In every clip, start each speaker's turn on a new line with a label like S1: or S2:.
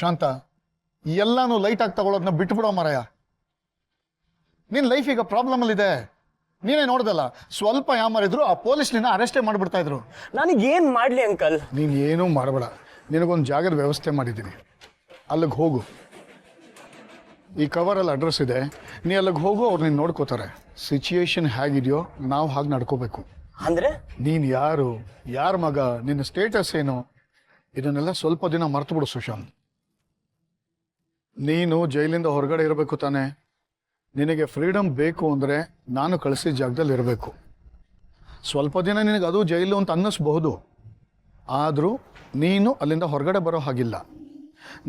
S1: ಶಾಂತ, ಎಲ್ಲಾನು ಲೈಟ್ ಆಗಿ ತಗೊಳ್ಳೋದನ್ನ ಬಿಟ್ಬಿಡೋ ಮಾರಾಯ. ನಿನ್ ಲೈಫ್ ಈಗ ಪ್ರಾಬ್ಲಮ್ ಅಲ್ಲಿ ಇದೆ. ನೀನೇ ನೋಡ್ದಲ್ಲ, ಸ್ವಲ್ಪ ಯಾಮಾರಿದ್ರು ಆ ಪೊಲೀಸ್ ನಿನ್ನ ಅರೆಸ್ಟೇ ಮಾಡ್ಬಿಡ್ತಾ ಇದ್ರು.
S2: ನನಗೇನ್ ಮಾಡ್ಲಿ ಅಂಕಲ್?
S1: ನೀನ್ ಏನೂ ಮಾಡಬೇಡ. ನಿನಗೊಂದು ಜಾಗದ ವ್ಯವಸ್ಥೆ ಮಾಡಿದ್ದೀನಿ, ಅಲ್ಲಿಗೆ ಹೋಗು. ಈ ಕವರಲ್ಲಿ ಅಡ್ರೆಸ್ ಇದೆ, ನೀ ಅಲ್ಲಿಗೆ ಹೋಗು. ಅವ್ರು ನೀನು ನೋಡ್ಕೋತಾರೆ. ಸಿಚುಯೇಷನ್ ಹೇಗಿದೆಯೋ ನಾವು ಹಾಗೆ ನಡ್ಕೋಬೇಕು.
S2: ಅಂದ್ರೆ
S1: ನೀನು ಯಾರು, ಯಾರ ಮಗ, ನಿನ್ನ ಸ್ಟೇಟಸ್ ಏನು, ಇದನ್ನೆಲ್ಲ ಸ್ವಲ್ಪ ದಿನ ಮರ್ತು ಬಿಡು ಸುಶಾಂತ್. ನೀನು ಜೈಲಿಂದ ಹೊರಗಡೆ ಇರಬೇಕು ತಾನೆ. ನಿನಗೆ ಫ್ರೀಡಮ್ ಬೇಕು ಅಂದರೆ ನಾನು ಕಳಿಸಿದ ಜಾಗದಲ್ಲಿ ಇರಬೇಕು. ಸ್ವಲ್ಪ ದಿನ ನಿನಗೆ ಅದು ಜೈಲು ಅಂತ ಅನ್ನಿಸ್ಬಹುದು, ಆದರೂ ನೀನು ಅಲ್ಲಿಂದ ಹೊರಗಡೆ ಬರೋ ಹಾಗಿಲ್ಲ.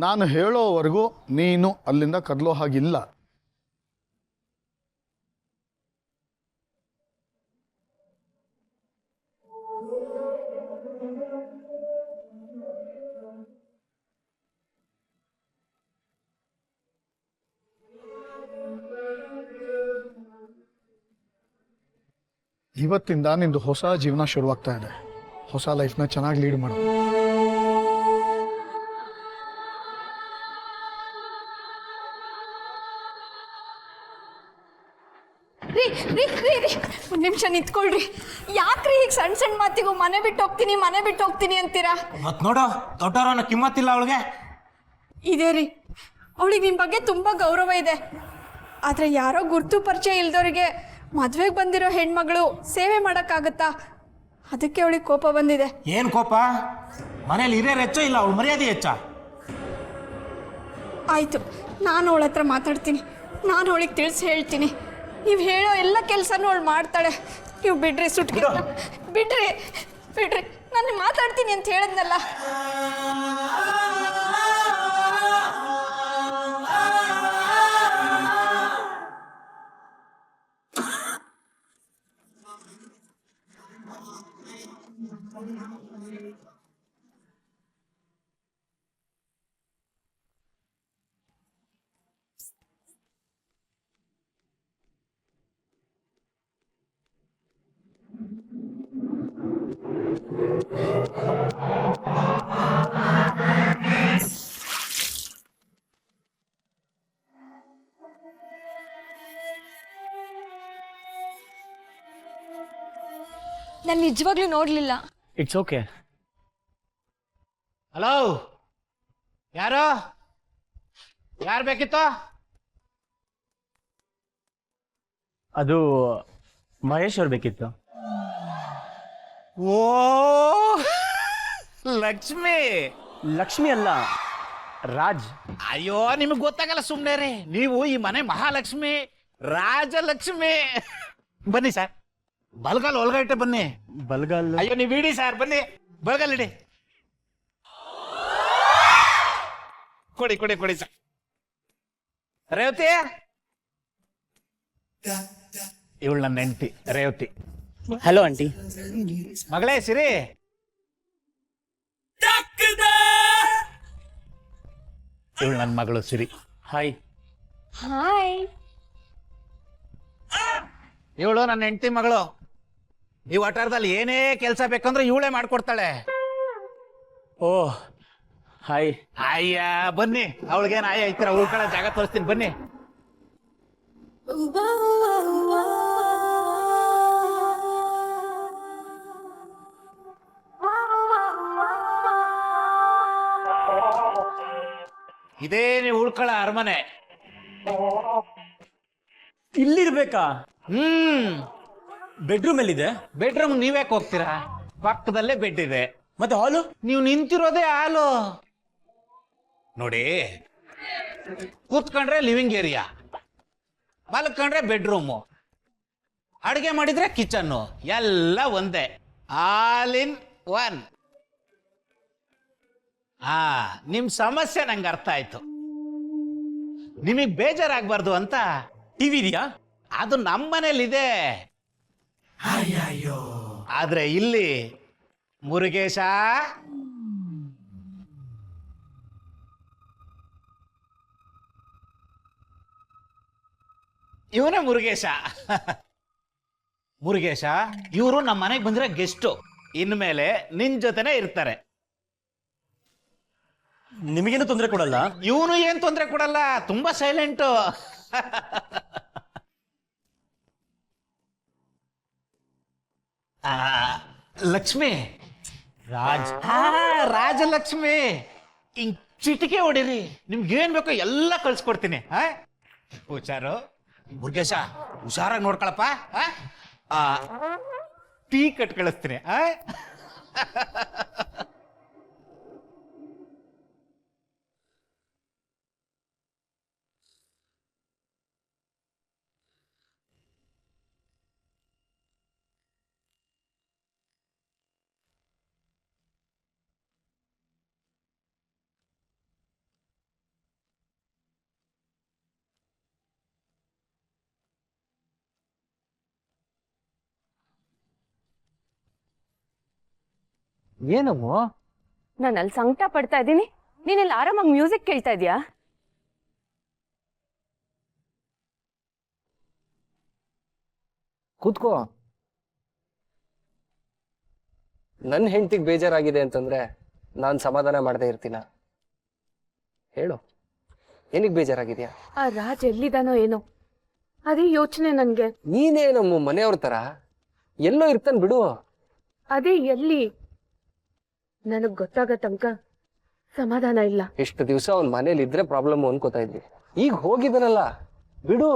S1: ನಾನು ಹೇಳೋವರೆಗೂ ನೀನು ಅಲ್ಲಿಂದ ಕದಲೋ ಹಾಗಿಲ್ಲ. ಇವತ್ತಿಂದ ನಿಂದು ಹೊಸ ಜೀವನ ಶುರುವಾಗ್ತಾ ಇದೆ. ಹೊಸ ಲೈಫ್ನ ಚೆನ್ನಾಗಿ ಲೀಡ್ ಮಾಡು.
S3: ಒಂದು ನಿಮಿಷ ನಿಂತ್ಕೊಳ್ರಿ. ಯಾಕ್ರಿ ಈಗ ಸಣ್ಣ ಸಣ್ಣ ಮಾತಿಗೂ ಮನೆ ಬಿಟ್ಟು ಹೋಗ್ತೀನಿ ಅಂತೀರಾ?
S4: ಮತ್ ನೋಡು, ದೊಡ್ಡವರನ್ನ ಕಿಮ್ಮತ್ತಿಲ್ಲ ಅವಳಿಗೆ.
S3: ಇದೇ ರೀ, ಅವಳಿಗೆ ನಿಮ್ಮ ಬಗ್ಗೆ ತುಂಬ ಗೌರವ ಇದೆ. ಆದರೆ ಯಾರೋ ಗುರ್ತು ಪರಿಚಯ ಇಲ್ದವರಿಗೆ ಮದುವೆಗೆ ಬಂದಿರೋ ಹೆಣ್ಮಗಳು ಸೇವೆ ಮಾಡೋಕ್ಕಾಗತ್ತಾ? ಅದಕ್ಕೆ ಅವಳಿಗೆ ಕೋಪ ಬಂದಿದೆ.
S4: ಏನ್ ಕೋಪ? ಮನೇಲಿ ಹಿರಿಯರು ಹೆಚ್ಚೋ ಇಲ್ಲ ಅವಳು ಮರ್ಯಾದೆ ಹೆಚ್ಚ?
S3: ಆಯಿತು, ನಾನು ಅವಳ ಹತ್ರ ಮಾತಾಡ್ತೀನಿ. ನಾನು ಅವಳಿಗೆ ತಿಳಿಸಿ ಹೇಳ್ತೀನಿ. ನೀವು ಹೇಳೋ ಎಲ್ಲ ಕೆಲಸನೂ ಅವಳು ಮಾಡ್ತಾಳೆ. ನೀವು ಬಿಡ್ರಿ, ಸುಟ್ಟಿ ಬಿಡ್ರಿ. ನಾನು ಮಾತಾಡ್ತೀನಿ ಅಂತ ಹೇಳಿದ್ನಲ್ಲ. ನಾನು ನಿಜವಾಗ್ಲೂ ನೋಡ್ಲಿಲ್ಲ.
S2: It's okay.
S4: ಹಲೋ, ಯಾರು ಬೇಕಿತ್ತು?
S2: ಅದು ಮಹೇಶ್ ಅವ್ರು ಬೇಕಿತ್ತು.
S4: ಓ, ಲಕ್ಷ್ಮಿ
S2: ಅಲ್ಲ, ರಾಜ್.
S4: ಅಯ್ಯೋ, ನಿಮಗೆ ಗೊತ್ತಾಗಲ್ಲ, ಸುಮ್ಮನೆ ರೀ ನೀವು. ಈ ಮನೆ ಮಹಾಲಕ್ಷ್ಮಿ, ರಾಜಲಕ್ಷ್ಮಿ. ಬನ್ನಿ ಸರ್, ಬಲ್ಗಾಲ್ ಒಳಗಟ್ಟೆ ಬನ್ನಿ.
S2: ಬಲ್ಗಾಲ್?
S4: ಅಯ್ಯೋ, ನೀವು ಇಡಿ ಸರ್, ಬನ್ನಿ, ಬಲ್ಗಾಲ್ ಇಡಿ. ಕೊಡಿ ಸರ್. ರೇವತಿ, ಇವಳು ನನ್ನ ಹೆಂಡತಿ ರೇವತಿ.
S2: Hello aunty.
S4: ಮಗಳೇ ಸಿರಿ, ಇವಳು ನನ್ನ ಮಗಳು ಸಿರಿ.
S2: ಹಾಯ್.
S4: ಇವಳು ನನ್ನ ಹೆಂಡತಿ ಮಗಳು. ಈ ವಟಾರದಲ್ಲಿ ಏನೇ ಕೆಲಸ ಬೇಕಂದ್ರೆ ಇವಳೇ ಮಾಡ್ಕೊಡ್ತಾಳೆ.
S2: ಓ ಹಾಯ್.
S4: ಅಯ್ಯ, ಬನ್ನಿ, ಅವಳಿಗೇನು ಆಯ ಐತೀರ, ಉಳ್ಕೊಳ್ಳೋ ಜಾಗ ತೋರಿಸ್ತೀನಿ, ಬನ್ನಿ. ಇದೇ ನೀವು ಉಳ್ಕೊಳ್ಳೋ ಅರಮನೆ.
S2: ಇಲ್ಲಿರ್ಬೇಕಾ? ಬೆಡ್ರೂಮ್ ಎಲ್ಲಿದೆ?
S4: ಬೆಡ್ರೂಮ್ ನೀವ್ಯಾಕೆ ಹೋಗ್ತೀರಾ? ಪಕ್ಕದಲ್ಲೇ ಬೆಡ್ ಇದೆ.
S2: ಮತ್ತೆ ಹಾಲು?
S4: ನೀವು ನಿಂತಿರೋದೇ ಹಾಲು. ನೋಡಿ, ಕೂತ್ಕೊಂಡ್ರೆ ಲಿವಿಂಗ್ ಏರಿಯಾ, ಮಲ್ಕೊಂಡ್ರೆ ಬೆಡ್ರೂಮು, ಅಡುಗೆ ಮಾಡಿದ್ರೆ ಕಿಚನ್ನು, ಎಲ್ಲ ಒಂದೇ, ಆಲ್ ಇನ್ ಒನ್. ನಿಮ್ ಸಮಸ್ಯೆ ನಂಗೆ ಅರ್ಥ ಆಯ್ತು. ನಿಮಗ್ ಬೇಜಾರಾಗಬಾರ್ದು ಅಂತ
S2: ಟಿವಿ ಇದೆಯಾ?
S4: ಅದು ನಮ್ಮ ಮನೇಲಿದೆ. ಆದ್ರೆ ಇಲ್ಲಿ ಮುರುಗೇಶ, ಇವನೇ ಮುರುಗೇಶ. ಇವರು ನಮ್ಮ ಮನೆಗೆ ಬಂದಿರೋ ಗೆಸ್ಟು. ಇನ್ಮೇಲೆ ನಿನ್ ಜೊತೆನೆ ಇರ್ತಾರೆ.
S2: ನಿಮಗೇನು ತೊಂದರೆ ಕೊಡಲ್ಲ?
S4: ಇವನು ಏನ್ ತೊಂದರೆ ಕೊಡಲ್ಲ, ತುಂಬಾ ಸೈಲೆಂಟು. ಲಕ್ಷ್ಮಿ, ರಾಜಲಕ್ಷ್ಮಿ, ಹಿಂಗ್ ಚಿಟಿಕೆ ಹೊಡಿರಿ, ನಿಮ್ಗೆ ಏನ್ ಬೇಕೋ ಎಲ್ಲ ಕಳ್ಸ್ಕೊಡ್ತೀನಿ. ಹುಷಾರು ಮುರುಗೇಶ, ಹುಷಾರಾಗಿ ನೋಡ್ಕೊಳಪ್ಪ. ಟೀ ಕಟ್ ಕಳಿಸ್ತೀನಿ.
S5: ಏನಮ್ಮೋ?
S6: ನಾನು ಅಲ್ಲಿ ಸಂಕಟ ಪಡ್ತಾ ಇದ್ದೀನಿ, ನೀನೆಲ್ಲ ಆರಾಮಾಗಿ ಮ್ಯೂಸಿಕ್ ಕೇಳ್ತಾ ಇದೀಯಾ?
S5: ಕೂತ್ಕೋ. ನನ್ನ ಹೆಂಡತಿಗೆ ಬೇಜಾರಾಗಿದೆ ಅಂತಂದ್ರೆ ನಾನು ಸಮಾಧಾನ ಮಾಡದೇ ಇರ್ತೀನ? ಹೇಳು, ಏನಿಗೆ ಬೇಜಾರಾಗಿದ್ಯಾ?
S6: ಆ ರಾಜ್ ಎಲ್ಲಿದಾನೋ ಏನೋ, ಅದೇ ಯೋಚನೆ ನನ್ಗೆ.
S5: ನೀನೇ ನಮ್ಮ ಮನೆಯವ್ರ ತರ ಎಲ್ಲೋ ಇರ್ತಾನೆ ಬಿಡು.
S6: ಅದೇ ಎಲ್ಲಿ ನನಗ್ ಗೊತ್ತಾಗ ತನಕ ಸಮಾಧಾನ ಇಲ್ಲ.
S5: ಎಷ್ಟು ದಿವಸ ಅವ್ನ ಮನೇಲಿ ಇದ್ರೆ ಪ್ರಾಬ್ಲಮ್ ಅನ್ಕೋತಾ ಇದ್ವಿ, ಈಗ ಹೋಗಿದ್ದಾನಲ್ಲ ಬಿಡು.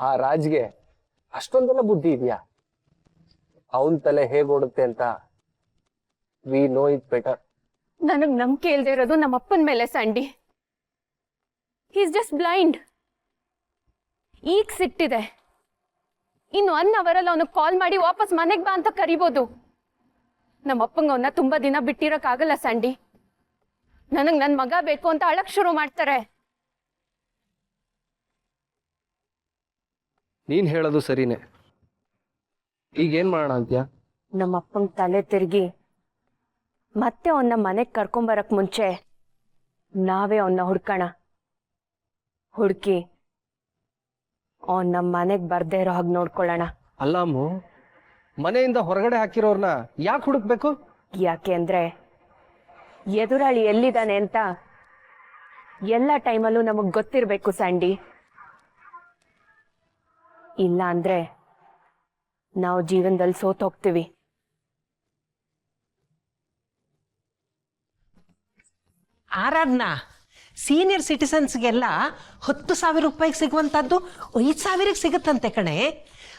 S5: ಆ ರಾಜ್ಗೆ ಅಷ್ಟೊಂದೆಲ್ಲ ಬುದ್ಧಿ ಇದೆಯಾ? ಅವನ್ ತಲೆ ಹೇಗ್ ಓಡುತ್ತೆ ಅಂತ ವಿ ನೋ ಇಟ್ ಬೆಟರ್.
S6: ನನಗ್ ನಂಬಿಕೆ ಇಲ್ದೇ ಇರೋದು ನಮ್ಮ ಅಪ್ಪನ ಮೇಲೆ ಸಂಡಿ. Is just blind. ಈಗ ಸಿಟ್ಟಿದೆ, ಇನ್ನು 1 ಅವರಲ್ಲಿ ಅವನು ಕಾಲ್ ಮಾಡಿ ವಾಪಸ್ ಮನೆಗೆ ಬಾ ಅಂತ ಕರಿಬೋದು. ನಮ್ಮ ಅಪ್ಪಂಗ ಅವನ್ನ ತುಂಬಾ ದಿನ ಬಿಟ್ಟಿರಕ್ಕಾಗಲ್ಲ ಸಂಡಿ. ನನಗ್ ನನ್ ಮಗ ಬೇಕು ಅಂತ ಅಳಕ್ ಶುರು ಮಾಡ್ತಾರೆ.
S5: ನೀನ್ ಹೇಳೋದು ಸರಿನೇ. ಈಗೇನ್ ಮಾಡೋಣ ಅಂತ್ಯಾ?
S6: ನಮ್ಮ ಅಪ್ಪಂಗ್ ತಲೆ ತಿರುಗಿ ಮತ್ತೆ ಅವನ್ನ ಮನೆಗ್ ಕರ್ಕೊಂಬರಕ್ ಮುಂಚೆ ನಾವೇ ಅವನ್ನ ಹುಡ್ಕೋಣ. ಹುಡುಕಿ ಅವನ್ ನಮ್ಮ ಮನೆಗ್ ಬರ್ದೇ ಇರೋ ಹಾಗೆ ನೋಡ್ಕೊಳ್ಳೋಣ.
S5: ಅಲ್ಲಮ್ಮು, ಮನೆಯಿಂದ ಹೊರಗಡೆ ಹಾಕಿರೋರ್ನ ಯಾಕೆ ಹುಡುಕ್ಬೇಕು?
S6: ಯಾಕೆ ಅಂದ್ರೆ ಎದುರಾಳಿ ಎಲ್ಲಿದ್ದಾನೆ ಅಂತ ಎಲ್ಲ ಟೈಮಲ್ಲೂ ನಮಗ್ ಗೊತ್ತಿರ್ಬೇಕು ಸ್ಯಾಂಡಿ. ಇಲ್ಲ ಅಂದ್ರೆ ನಾವು ಜೀವನದಲ್ಲಿ ಸೋತೋಗ್ತೀವಿ.
S7: ಆರಾಧನಾ, ಸೀನಿಯರ್ ಸಿಟಿಸನ್ಸ್ಗೆಲ್ಲ 10,000 ರೂಪಾಯಿಗೆ ಸಿಗುವಂಥದ್ದು 5,000ಕ್ಕೆ ಸಿಗುತ್ತಂತೆ ಕಣೆ.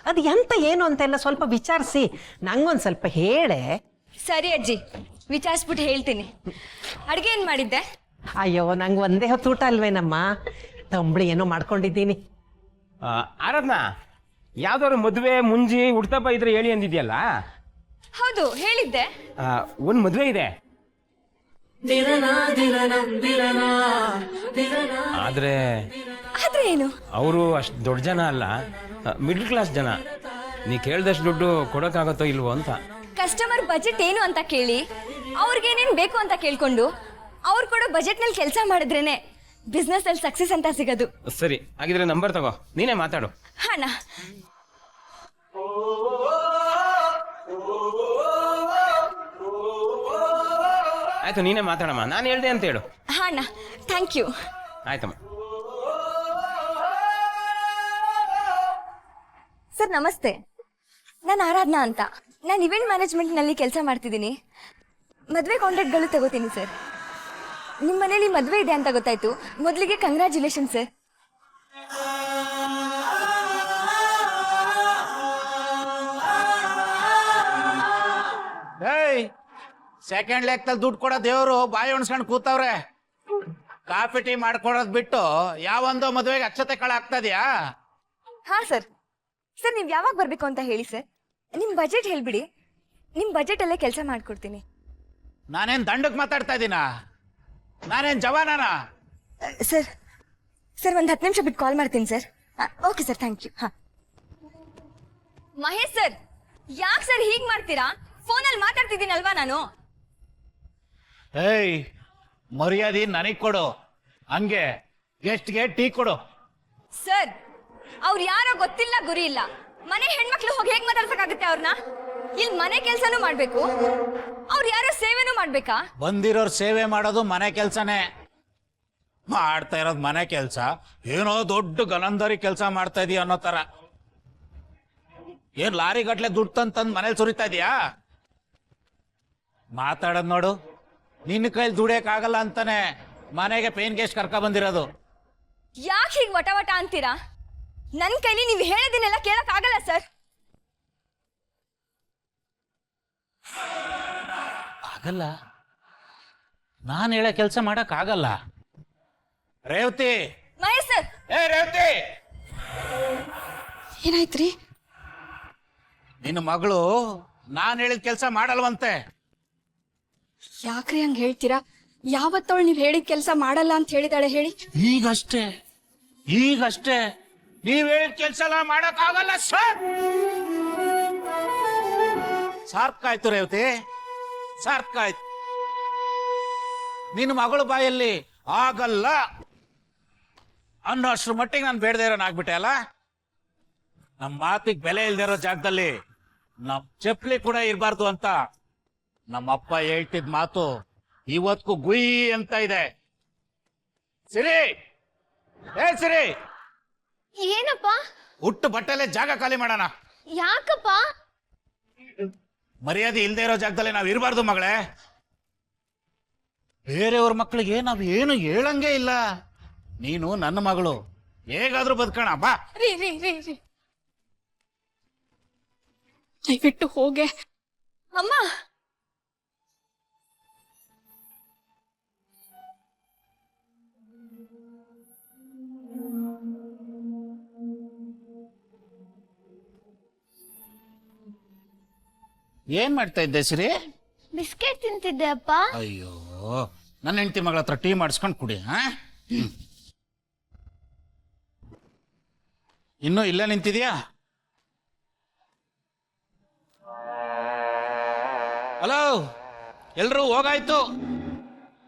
S7: ಅದು ಎಂತ ಏನು ಅಂತೆಲ್ಲ ಸ್ವಲ್ಪ ವಿಚಾರಿಸಿ ನಂಗೊಂದು ಸ್ವಲ್ಪ ಹೇಳೆ.
S8: ಸರಿ ಅಜ್ಜಿ, ವಿಚಾರಿಸ್ಬಿಟ್ಟು ಹೇಳ್ತೀನಿ. ಅಡುಗೆ ಏನು ಮಾಡಿದ್ದೆ?
S7: ಅಯ್ಯೋ, ನಂಗೆ ಒಂದೇ ಹೊತ್ತು ಊಟ ಅಲ್ವೇನಮ್ಮ, ತಂಬಳಿ ಏನೋ ಮಾಡ್ಕೊಂಡಿದ್ದೀನಿ.
S2: ಆರಾಧನಾ, ಯಾವ್ದಾದ್ರು ಮದುವೆ ಮುಂಜಿ ಹುಡ್ತಪ್ಪ ಇದ್ರೆ ಹೇಳಿ ಅಂದಿದ್ಯಲ್ಲ?
S8: ಹೌದು, ಹೇಳಿದ್ದೆ.
S2: ಒಂದು ಮದುವೆ ಇದೆ, ಆದ್ರೆ
S8: ಆದ್ರೆ ಏನು?
S2: ಅವರು ಅಷ್ಟು ದೊಡ್ಡ ಜನ ಅಲ್ಲ, ಮಿಡ್ಲ್ ಕ್ಲಾಸ್ ಜನ. ನೀ ಕೇಳ್ದಷ್ಟು ದುಡ್ಡು ಕೊಡೋಕ್ಕಾಗತ್ತೋ ಇಲ್ವೋ ಅಂತ.
S8: ಕಸ್ಟಮರ್ ಬಜೆಟ್ ಏನು ಅಂತ ಕೇಳಿ ಅವ್ರಿಗೇನೇನು ಬೇಕು ಅಂತ ಕೇಳ್ಕೊಂಡು ಅವ್ರು ಕೊಡೋ ಬಜೆಟ್ನಲ್ಲಿ ಕೆಲಸ ಮಾಡಿದ್ರೇನೆ ಬಿಸ್ನೆಸ್ ಅಲ್ಲಿ ಸಕ್ಸಸ್ ಅಂತ ಸಿಗೋದು.
S2: ಸರಿ, ಹಾಗಿದ್ರೆ ನಂಬರ್ ತಗೋ, ನೀನೇ ಮಾತಾಡು.
S8: ಹಣ
S2: ಆಯ್ತು, ನೀನೇ ಮಾತಾಡಮ್ಮ, ನಾನು ಹೇಳ್ದೆ ಅಂತ ಹೇಳು.
S8: ಹಣ, ಥ್ಯಾಂಕ್ ಯು.
S2: ಆಯ್ತಮ್ಮ.
S8: ಸರ್ ನಮಸ್ತೆ, ನಾನು ಆರಾಧನಾ ಅಂತ. ನಾನು ಇವೆಂಟ್ ಮ್ಯಾನೇಜ್ಮೆಂಟ್ನಲ್ಲಿ ಕೆಲಸ ಮಾಡ್ತಿದ್ದೀನಿ. ಮದುವೆ ಕಾಂಟ್ರಾಕ್ಟ್ಗಳು ತಗೋತೀನಿ ಸರ್. ನಿಮ್ಮ ಮನೇಲಿ ಮದುವೆ ಇದೆ ಅಂತ ಗೊತ್ತಾಯ್ತು. ಮೊದಲಿಗೆ ಕಂಗ್ರ್ಯಾಚುಲೇಷನ್ ಸರ್.
S4: ಏಯ್, ಸೆಕೆಂಡ್ ಲೆಕ್ಕದಲ್ಲಿ ದುಡ್ಡು ಕೊಡೋ ದೇವ್ರು ಬಾಯಿ ಒಣಸ್ಕೊಂಡು ಕೂತವ್ರೆ. ಕಾಫಿ ಟೀ ಮಾಡ್ಕೊಡೋದ್ ಬಿಟ್ಟು ಯಾವೊಂದೋ ಮದುವೆಗೆ ಅಕ್ಷತೆ ಕಾಳ ಆಗ್ತದ್ಯಾ?
S8: ಹಾಂ ಸರ್. ಸರ್ ನೀವು ಯಾವಾಗ ಬರಬೇಕು ಅಂತ ಹೇಳಿ ಸರ್. ನಿಮ್ಮ ಬಜೆಟ್ ಹೇಳ್ಬಿಡಿ, ನಿಮ್ಮ ಬಜೆಟಲ್ಲೇ ಕೆಲಸ ಮಾಡಿಕೊಡ್ತೀನಿ.
S4: ನಾನೇನ್ ದಂಡಕ್ಕೆ ಮಾತಾಡ್ತಾ ಇದ್ದೀನಾ? ನಾನೇನ್ ಜವಾನನ?
S8: ಸರ್ ಸರ್ ಒಂದು 10 ನಿಮಿಷ ಬಿಟ್ಟು ಕಾಲ್ ಮಾಡ್ತೀನಿ sir. Okay sir, thank you. ಹಾಂ ಮಹೇಶ್ ಸರ್, ಯಾಕೆ ಸರ್ ಹೀಗೆ ಮಾಡ್ತೀರಾ? ಫೋನಲ್ಲಿ ಮಾತಾಡ್ತಿದ್ದೀನಲ್ವಾ ನಾನು.
S4: ಏಯ್, ಮರ್ಯಾದೆ ನನಗ್ ಕೊಡು, ಹಂಗೆ ಗೆಸ್ಟ್ಗೆ ಟೀ ಕೊಡು.
S8: ಸರ್ ಅವ್ರು ಯಾರೋ ಗೊತ್ತಿಲ್ಲ ಗುರಿ ಇಲ್ಲ. ಮನೆ ಹೆಣ್ಮಕ್ಳು ಹೋಗಿ ಹೇಗೆ ಮಾತಾಡ್ಸಕ್ಕಾಗುತ್ತೆ ಅವ್ರನ್ನ? ಇಲ್ಲಿ ಮನೆ ಕೆಲ್ಸನೂ ಮಾಡ್ಬೇಕು ಅವ್ರು ಯಾರೋ ಸೇವೆನೂ ಮಾಡ್ಬೇಕಾ?
S4: ಬಂದಿರೋರ್ ಸೇವೆ ಮಾಡೋದು ಮನೆ ಕೆಲ್ಸನೇ. ಮಾಡ್ತಾ ಇರೋದು ಮನೆ ಕೆಲ್ಸ ಏನೋ ದೊಡ್ಡ ಗನಂದರಿ ಕೆಲಸ ಮಾಡ್ತಾ ಇದೀಯ ಅನ್ನೋ ತರ. ಏನ್ ಲಾರಿ ಗಟ್ಲೆ ದುಡ್ಡು ತಂದ್ ಮನೇಲಿ ಸುರಿತಾ ಇದೀಯಾ? ಮಾತಾಡೋದ್ ನೋಡು, ನಿನ್ನ ಕೈಲಿ ದುಡಿಯಕ್ ಆಗಲ್ಲ ಅಂತಾನೆ ಮನೆಗೆ ಪೇನ್ ಗೆಸ್ಟ್ ಕರ್ಕ ಬಂದಿರೋದು.
S8: ಯಾಕೆ ಹೀಗೆ ವಟ ವಟ ಅಂತೀರಾ? ನನ್ನ ಕೈಲಿ ನೀವು ಹೇಳೋದನ್ನೆಲ್ಲ ಕೇಳಕ್ ಆಗಲ್ಲ ಸರ್.
S4: ಆಗಲ್ಲ? ನಾನು ಹೇಳೋ ಕೆಲಸ ಮಾಡಕ್ ಆಗಲ್ಲ? ರೇವತಿ,
S8: ಮಹೇಶ್ ಸರ್,
S4: ಏ ರೇವತಿ,
S3: ಏನಾಯ್ತ್ರಿ?
S4: ನಿನ್ನ ಮಗಳು ನಾನು ಹೇಳಿದ ಕೆಲಸ ಮಾಡಲ್ವಂತೆ.
S3: ಯಾಕ್ರಿ ಹಂಗೆ ಹೇಳ್ತೀರಾ? ಯಾವತ್ತವಳು ನೀವು ಹೇಳಿದ ಕೆಲಸ ಮಾಡಲ್ಲ ಅಂತ ಹೇಳಿದಾಳೆ ಹೇಳಿ?
S4: ಈಗಷ್ಟೇ ನೀವ್ ಹೇಳಿದ ಕೆಲಸ ಎಲ್ಲ ಮಾಡಕ್ ಆಗಲ್ಲ ಸರ್. ಸಾರ್ಕಾಯ್ತು ರೇವತಿ, ಸಾರ್ಕಾಯ್ತು. ನಿನ್ನ ಮಗಳ ಬಾಯಲ್ಲಿ ಆಗಲ್ಲ ಅನ್ನೋ ಅಷ್ಟ್ರ ಮಟ್ಟಿಗೆ ನಾನು ಬೇಡದೇ ಇರೋನಾಗ್ಬಿಟ್ಟೆ ಅಲ್ಲ. ನಮ್ಮ ಮಾತಿಗೆ ಬೆಲೆ ಇಲ್ದಿರೋ ಜಾಗದಲ್ಲಿ ನಮ್ ಚಪ್ಲಿ ಕೂಡ ಇರಬಾರ್ದು ಅಂತ ನಮ್ಮಪ್ಪ ಹೇಳ್ತಿದ್ ಮಾತು ಇವತ್ಗೂ ಗುಯ್ ಅಂತ ಇದೆ. ಸಿರಿ, ಏ ಸಿರಿ,
S6: ಏನಪ್ಪ?
S4: ಹುಟ್ಟು ಬಟ್ಟೆಲೆ ಜಾಗ ಖಾಲಿ ಮಾಡೋಣ.
S6: ಯಾಕಪ್ಪ?
S4: ಮರ್ಯಾದೆ ಇಲ್ದೇ ಇರೋ ಜಾಗದಲ್ಲಿ ನಾವ್ ಇರಬಾರ್ದು ಮಗಳೇ. ಬೇರೆಯವ್ರ ಮಕ್ಕಳಿಗೆ ನಾವ್ ಏನು ಹೇಳಂಗೆ ಇಲ್ಲ. ನೀನು ನನ್ನ ಮಗಳು, ಹೇಗಾದ್ರೂ ಬದುಕೋಣ ಬಾ.
S3: ರೀ ರೀ ರೀ ರೀ ದಯವಿಟ್ಟು ಹೋಗೆ.
S8: ಅಮ್ಮ
S4: ಏನ್ ಮಾಡ್ತಾ ಇದ್ದೆ ಸಿರಿ?
S6: ಬಿಸ್ಕೆಟ್ ತಿಂತಿದ್ದೆ ಅಪ್ಪ.
S4: ಅಯ್ಯೋ, ನನ್ನ ಹೆಂಡತಿ ಮಗಳ ಹತ್ರ ಟೀ ಮಾಡಿಸ್ಕೊಂಡು ಕುಡಿ. ಇನ್ನೂ ಇಲ್ಲೇ ನಿಂತಿದ್ಯಾ? ಹಲೋ, ಎಲ್ರೂ ಹೋಗಾಯ್ತು.